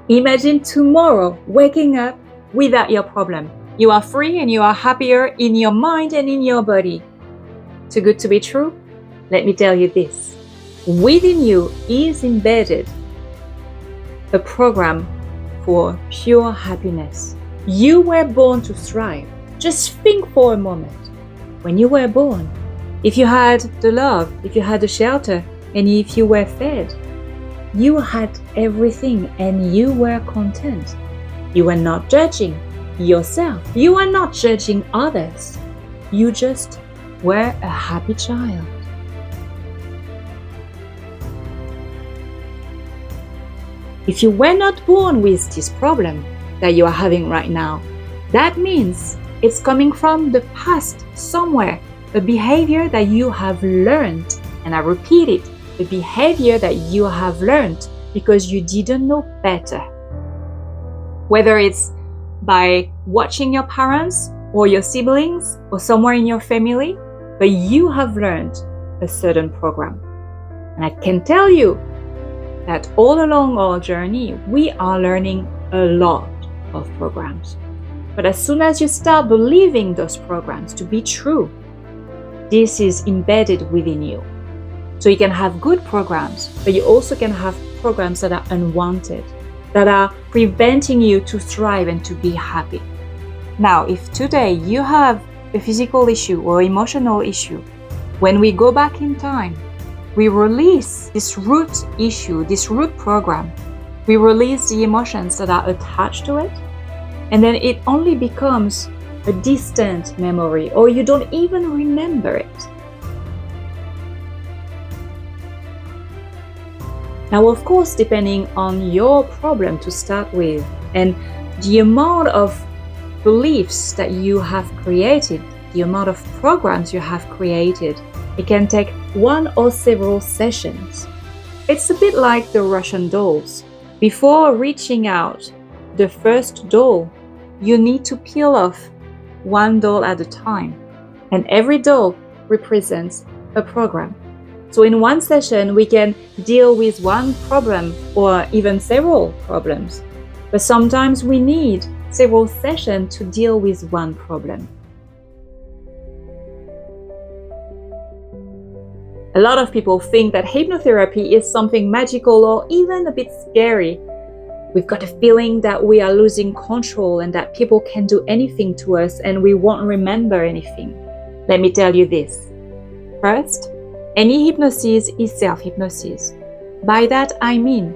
Imagine tomorrow waking up without your problem. You are free and you are happier in your mind and in your body. Too good to be true? Let me tell you this. Within you is embedded a program for pure happiness. You were born to thrive. Just think for a moment. When you were born, if you had the love, if you had the shelter, and if you were fed, you had everything and you were content. You were not judging yourself. You were not judging others. You just were a happy child. If you were not born with this problem that you are having right now, that means it's coming from the past somewhere, a behavior that you have learned. And I repeat it, the behavior that you have learned because you didn't know better. Whether it's by watching your parents or your siblings or somewhere in your family, but you have learned a certain program. And I can tell you that all along our journey, we are learning a lot of programs. But as soon as you start believing those programs to be true, this is embedded within you. So you can have good programs, but you also can have programs that are unwanted, that are preventing you to thrive and to be happy. Now, if today you have a physical issue or emotional issue, when we go back in time, we release this root issue, this root program. We release the emotions that are attached to it, and then it only becomes a distant memory, or you don't even remember it. Now, of course, depending on your problem to start with and the amount of beliefs that you have created, the amount of programs you have created, it can take one or several sessions. It's a bit like the Russian dolls. Before reaching out the first doll, you need to peel off one doll at a time. And every doll represents a program. So in one session, we can deal with one problem or even several problems. But sometimes we need several sessions to deal with one problem. A lot of people think that hypnotherapy is something magical or even a bit scary. We've got a feeling that we are losing control and that people can do anything to us and we won't remember anything. Let me tell you this. First, any hypnosis is self-hypnosis. By that I mean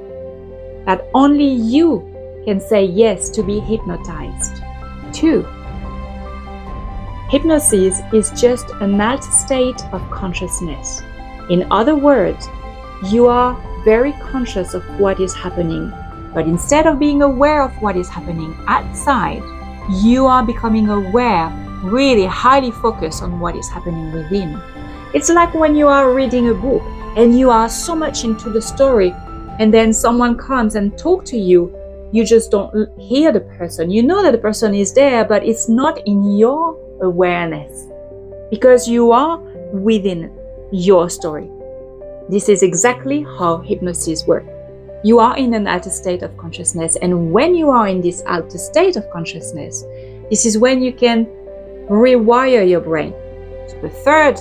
that only you can say yes to be hypnotized. 2. Hypnosis is just an altered state of consciousness. In other words, you are very conscious of what is happening, but instead of being aware of what is happening outside, you are becoming aware, really highly focused on what is happening within. It's like when you are reading a book and you are so much into the story and then someone comes and talks to you, you just don't hear the person. You know that the person is there, but it's not in your awareness because you are within your story. This is exactly how hypnosis works. You are in an altered state of consciousness, and when you are in this altered state of consciousness, this is when you can rewire your brain. So the third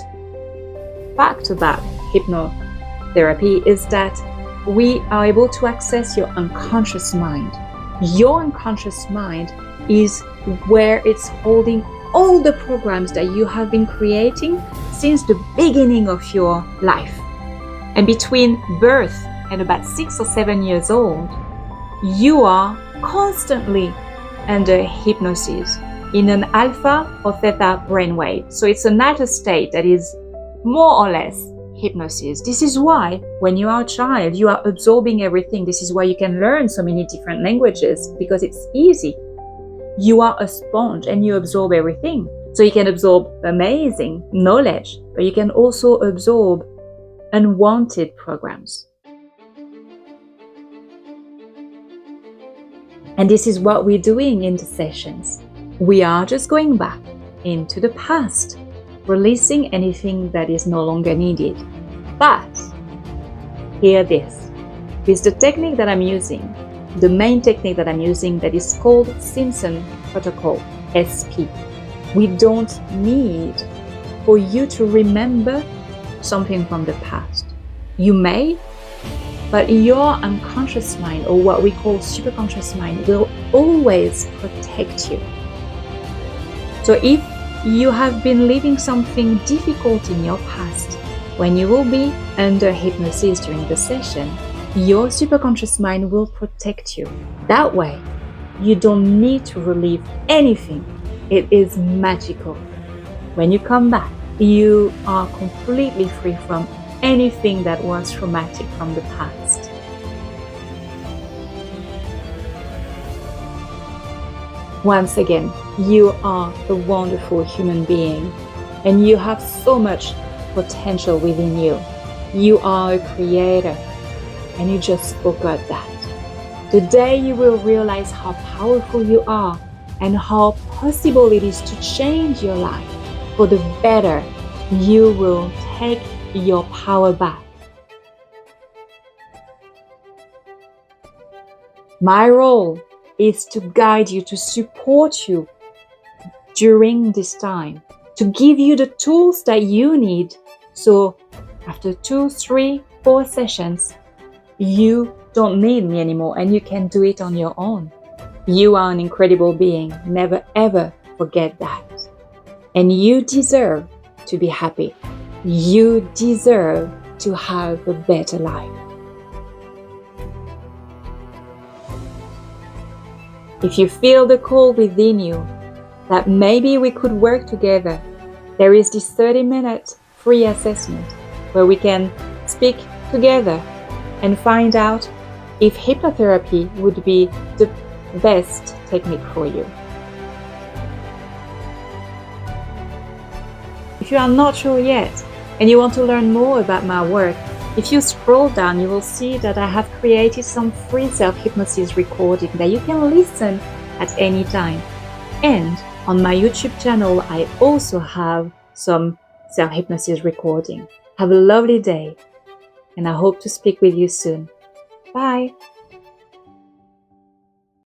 fact about hypnotherapy is that we are able to access your unconscious mind. Your unconscious mind is where it's holding all the programs that you have been creating since the beginning of your life. And between birth and about 6 or 7 years old, you are constantly under hypnosis in an alpha or theta brainwave. So it's an altered state that is more or less hypnosis. This is why when you are a child, you are absorbing everything. This is why you can learn so many different languages, because it's easy. You are a sponge and you absorb everything. So you can absorb amazing knowledge, but you can also absorb unwanted programs. And this is what we're doing in the sessions. We are just going back into the past, releasing anything that is no longer needed. But hear this, with the technique that I'm using, the main technique that I'm using that is called Simpson Protocol, SP. We don't need for you to remember something from the past. You may, but your unconscious mind, or what we call superconscious mind, will always protect you. So if you have been living something difficult in your past, when you will be under hypnosis during the session, your superconscious mind will protect you. That way, you don't need to relive anything. It is magical. When you come back, you are completely free from anything that was traumatic from the past. Once again, you are a wonderful human being, and you have so much potential within you. You are a creator, and you just forgot that. Today you will realize how powerful you are and how possible it is to change your life for the better. You will take your power back. My role is to guide you, to support you during this time, to give you the tools that you need, so after 2, 3, 4 sessions, you don't need me anymore and you can do it on your own. You are an incredible being. Never ever forget that. And you deserve to be happy. You deserve to have a better life. If you feel the call within you that maybe we could work together, there is this 30-minute free assessment where we can speak together and find out if hypnotherapy would be the best technique for you. If you are not sure yet and you want to learn more about my work, if you scroll down, you will see that I have created some free self-hypnosis recording that you can listen at any time. And on my YouTube channel, I also have some self-hypnosis recording. Have a lovely day, and I hope to speak with you soon. Bye!